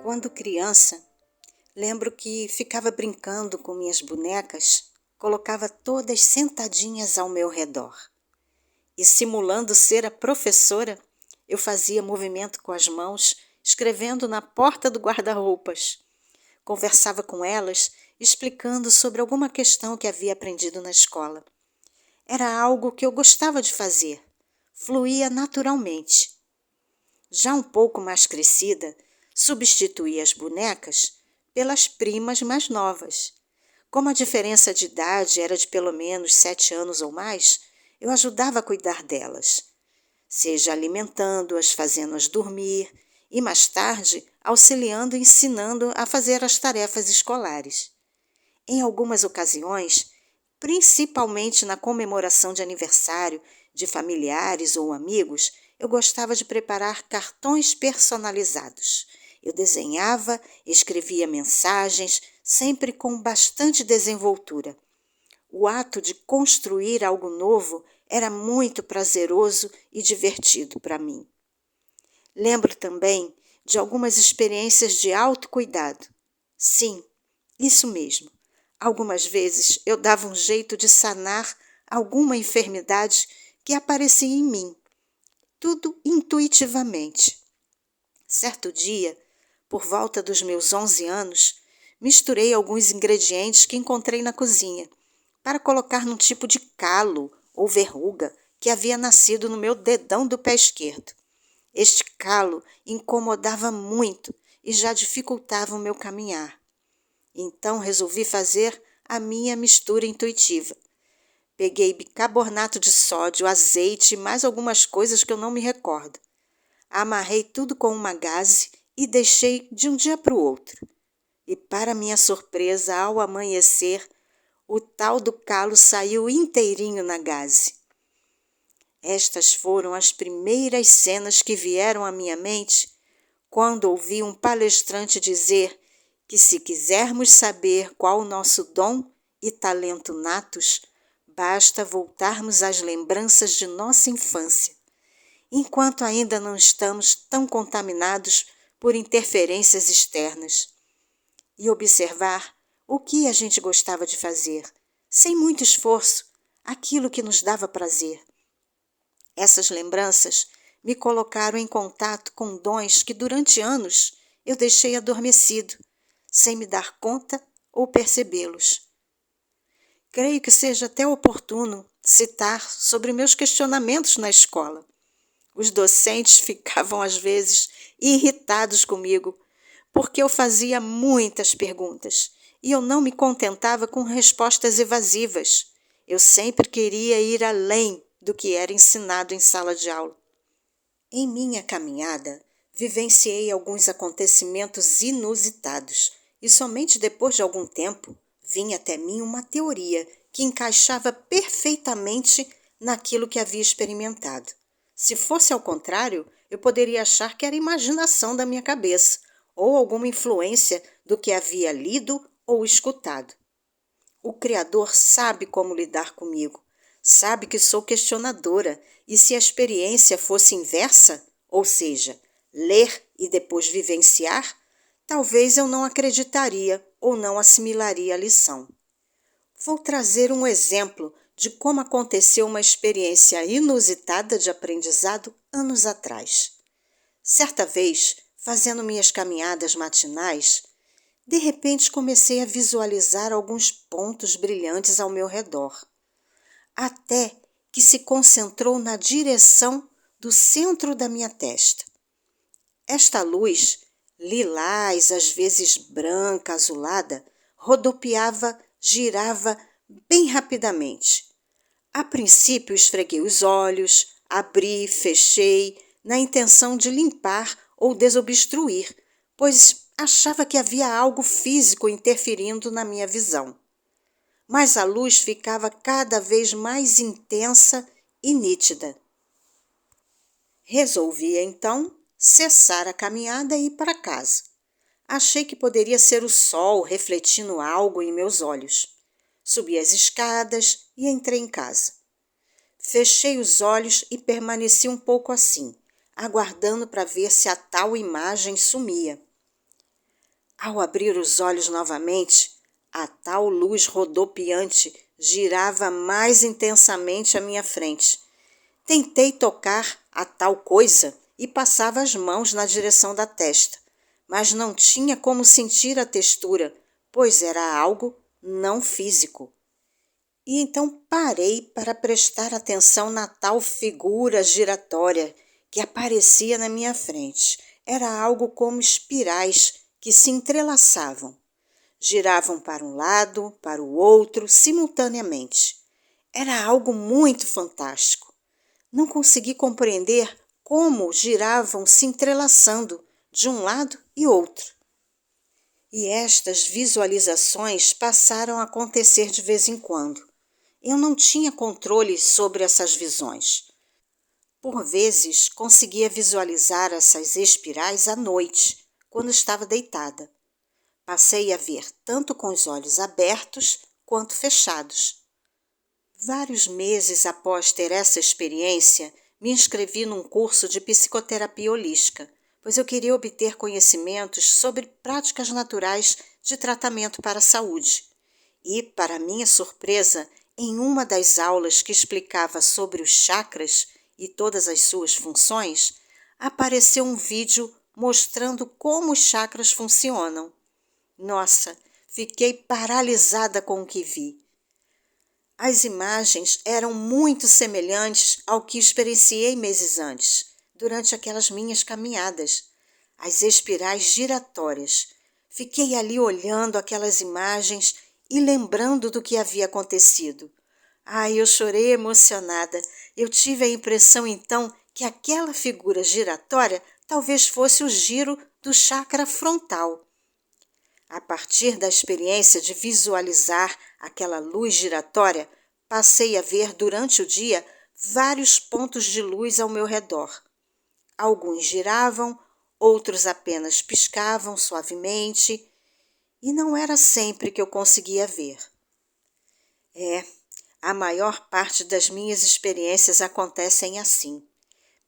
Quando criança, lembro que ficava brincando com minhas bonecas, colocava todas sentadinhas ao meu redor. E simulando ser a professora, eu fazia movimento com as mãos, escrevendo na porta do guarda-roupas. Conversava com elas, explicando sobre alguma questão que havia aprendido na escola. Era algo que eu gostava de fazer, fluía naturalmente. Já um pouco mais crescida, substituí as bonecas pelas primas mais novas. Como a diferença de idade era de pelo menos 7 anos ou mais, eu ajudava a cuidar delas, seja alimentando-as, fazendo-as dormir e, mais tarde, auxiliando e ensinando a fazer as tarefas escolares. Em algumas ocasiões, principalmente na comemoração de aniversário de familiares ou amigos, eu gostava de preparar cartões personalizados. Eu desenhava, escrevia mensagens, sempre com bastante desenvoltura. O ato de construir algo novo era muito prazeroso e divertido para mim. Lembro também de algumas experiências de autocuidado. Sim, isso mesmo. Algumas vezes eu dava um jeito de sanar alguma enfermidade que aparecia em mim, tudo intuitivamente. Certo dia, por volta dos meus 11 anos, misturei alguns ingredientes que encontrei na cozinha para colocar num tipo de calo ou verruga que havia nascido no meu dedão do pé esquerdo. Este calo incomodava muito e já dificultava o meu caminhar. Então resolvi fazer a minha mistura intuitiva. Peguei bicarbonato de sódio, azeite e mais algumas coisas que eu não me recordo. Amarrei tudo com uma gaze e deixei de um dia para o outro. E para minha surpresa, ao amanhecer, o tal do calo saiu inteirinho na gaze. Estas foram as primeiras cenas que vieram à minha mente quando ouvi um palestrante dizer que se quisermos saber qual o nosso dom e talento natos, basta voltarmos às lembranças de nossa infância, enquanto ainda não estamos tão contaminados por interferências externas, e observar o que a gente gostava de fazer, sem muito esforço, aquilo que nos dava prazer. Essas lembranças me colocaram em contato com dons que durante anos eu deixei adormecido, sem me dar conta ou percebê-los. Creio que seja até oportuno citar sobre meus questionamentos na escola. Os docentes ficavam às vezes irritados comigo, porque eu fazia muitas perguntas e eu não me contentava com respostas evasivas. Eu sempre queria ir além do que era ensinado em sala de aula. Em minha caminhada, vivenciei alguns acontecimentos inusitados e somente depois de algum tempo vinha até mim uma teoria que encaixava perfeitamente naquilo que havia experimentado. Se fosse ao contrário, eu poderia achar que era imaginação da minha cabeça ou alguma influência do que havia lido ou escutado. O Criador sabe como lidar comigo, sabe que sou questionadora e se a experiência fosse inversa, ou seja, ler e depois vivenciar, talvez eu não acreditaria ou não assimilaria a lição. Vou trazer um exemplo de como aconteceu uma experiência inusitada de aprendizado anos atrás. Certa vez, fazendo minhas caminhadas matinais, de repente comecei a visualizar alguns pontos brilhantes ao meu redor, até que se concentrou na direção do centro da minha testa. Esta luz, lilás, às vezes branca, azulada, rodopiava, girava bem rapidamente. A princípio esfreguei os olhos, abri, fechei, na intenção de limpar ou desobstruir, pois achava que havia algo físico interferindo na minha visão. Mas a luz ficava cada vez mais intensa e nítida. Resolvi, então, cessar a caminhada e ir para casa. Achei que poderia ser o sol refletindo algo em meus olhos. Subi as escadas e entrei em casa. Fechei os olhos e permaneci um pouco assim, aguardando para ver se a tal imagem sumia. Ao abrir os olhos novamente, a tal luz rodopiante girava mais intensamente à minha frente. Tentei tocar a tal coisa e passava as mãos na direção da testa, mas não tinha como sentir a textura, pois era algo não físico. E então parei para prestar atenção na tal figura giratória que aparecia na minha frente. Era algo como espirais que se entrelaçavam. Giravam para um lado, para o outro, simultaneamente. Era algo muito fantástico. Não consegui compreender como giravam se entrelaçando de um lado e outro. E estas visualizações passaram a acontecer de vez em quando. Eu não tinha controle sobre essas visões. Por vezes, conseguia visualizar essas espirais à noite, quando estava deitada. Passei a ver tanto com os olhos abertos quanto fechados. Vários meses após ter essa experiência, me inscrevi num curso de psicoterapia holística, pois eu queria obter conhecimentos sobre práticas naturais de tratamento para a saúde. E, para minha surpresa, em uma das aulas que explicava sobre os chakras e todas as suas funções, apareceu um vídeo mostrando como os chakras funcionam. Nossa, fiquei paralisada com o que vi. As imagens eram muito semelhantes ao que experienciei meses antes, durante aquelas minhas caminhadas. As espirais giratórias. Fiquei ali olhando aquelas imagens e lembrando do que havia acontecido. Ai, eu chorei emocionada. Eu tive a impressão então que aquela figura giratória talvez fosse o giro do chakra frontal. A partir da experiência de visualizar aquela luz giratória, passei a ver durante o dia vários pontos de luz ao meu redor. Alguns giravam, outros apenas piscavam suavemente, e não era sempre que eu conseguia ver. A maior parte das minhas experiências acontecem assim.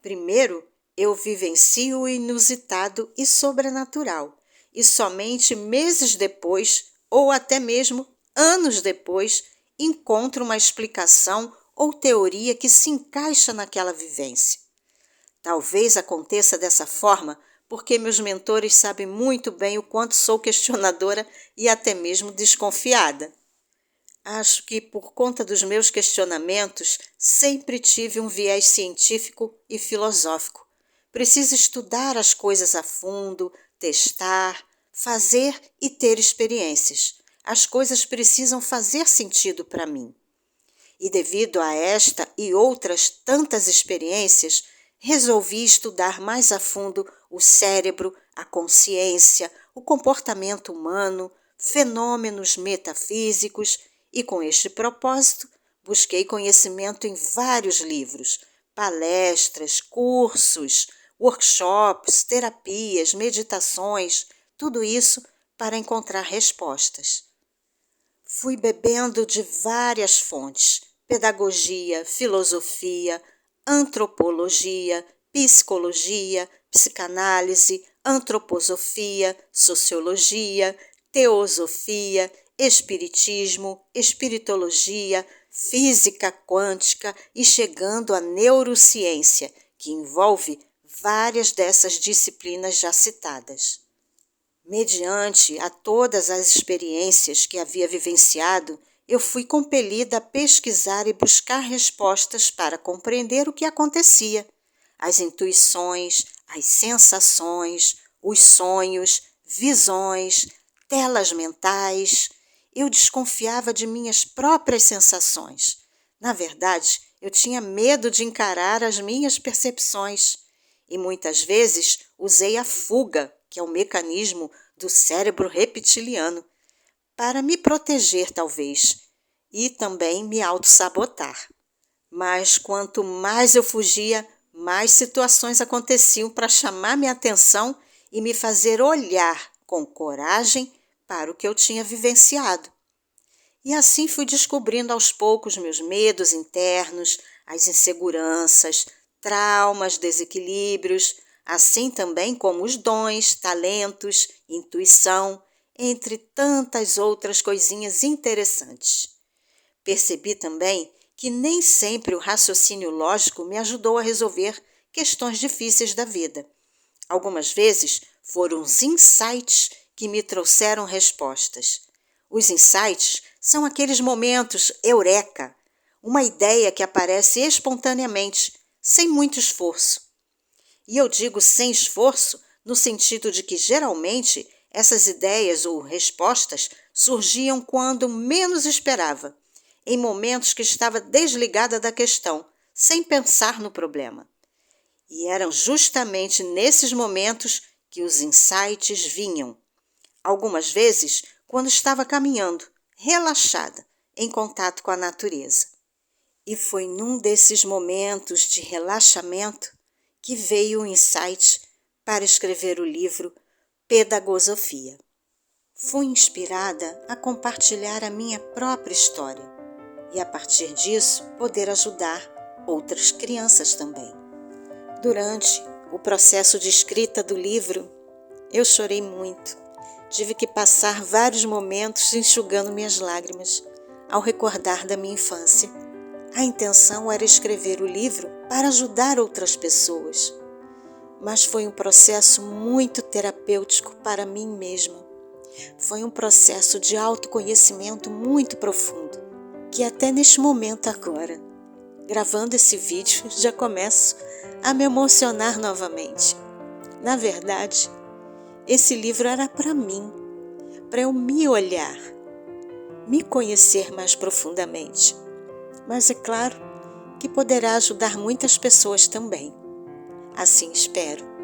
Primeiro, eu vivencio o inusitado e sobrenatural, e somente meses depois, ou até mesmo anos depois, encontro uma explicação ou teoria que se encaixa naquela vivência. Talvez aconteça dessa forma porque meus mentores sabem muito bem o quanto sou questionadora e até mesmo desconfiada. Acho que, por conta dos meus questionamentos, sempre tive um viés científico e filosófico. Preciso estudar as coisas a fundo, testar, fazer e ter experiências. As coisas precisam fazer sentido para mim. E devido a esta e outras tantas experiências, resolvi estudar mais a fundo o cérebro, a consciência, o comportamento humano, fenômenos metafísicos e, com este propósito, busquei conhecimento em vários livros, palestras, cursos, workshops, terapias, meditações, tudo isso para encontrar respostas. Fui bebendo de várias fontes: pedagogia, filosofia, antropologia, psicologia, psicanálise, antroposofia, sociologia, teosofia, espiritismo, espiritologia, física quântica e chegando à neurociência, que envolve várias dessas disciplinas já citadas. Mediante a todas as experiências que havia vivenciado, eu fui compelida a pesquisar e buscar respostas para compreender o que acontecia. As intuições, as sensações, os sonhos, visões, telas mentais. Eu desconfiava de minhas próprias sensações. Na verdade, eu tinha medo de encarar as minhas percepções e muitas vezes usei a fuga, que é o mecanismo do cérebro reptiliano, para me proteger talvez e também me auto-sabotar. Mas quanto mais eu fugia, mais situações aconteciam para chamar minha atenção e me fazer olhar com coragem para o que eu tinha vivenciado. E assim fui descobrindo aos poucos meus medos internos, as inseguranças, traumas, desequilíbrios, assim também como os dons, talentos, intuição, entre tantas outras coisinhas interessantes. Percebi também que nem sempre o raciocínio lógico me ajudou a resolver questões difíceis da vida. Algumas vezes foram os insights que me trouxeram respostas. Os insights são aqueles momentos eureka, uma ideia que aparece espontaneamente, sem muito esforço. E eu digo sem esforço no sentido de que geralmente essas ideias ou respostas surgiam quando menos esperava, em momentos que estava desligada da questão, sem pensar no problema. E eram justamente nesses momentos que os insights vinham. Algumas vezes, quando estava caminhando, relaxada, em contato com a natureza. E foi num desses momentos de relaxamento que veio o insight para escrever o livro Pedagosofia. Fui inspirada a compartilhar a minha própria história e, a partir disso, poder ajudar outras crianças também. Durante o processo de escrita do livro, eu chorei muito. Tive que passar vários momentos enxugando minhas lágrimas ao recordar da minha infância. A intenção era escrever o livro para ajudar outras pessoas, mas foi um processo muito terapêutico para mim mesma. Foi um processo de autoconhecimento muito profundo, que até neste momento agora, gravando esse vídeo, já começo a me emocionar novamente. Na verdade, esse livro era para mim, para eu me olhar, me conhecer mais profundamente. Mas é claro que poderá ajudar muitas pessoas também. Assim espero.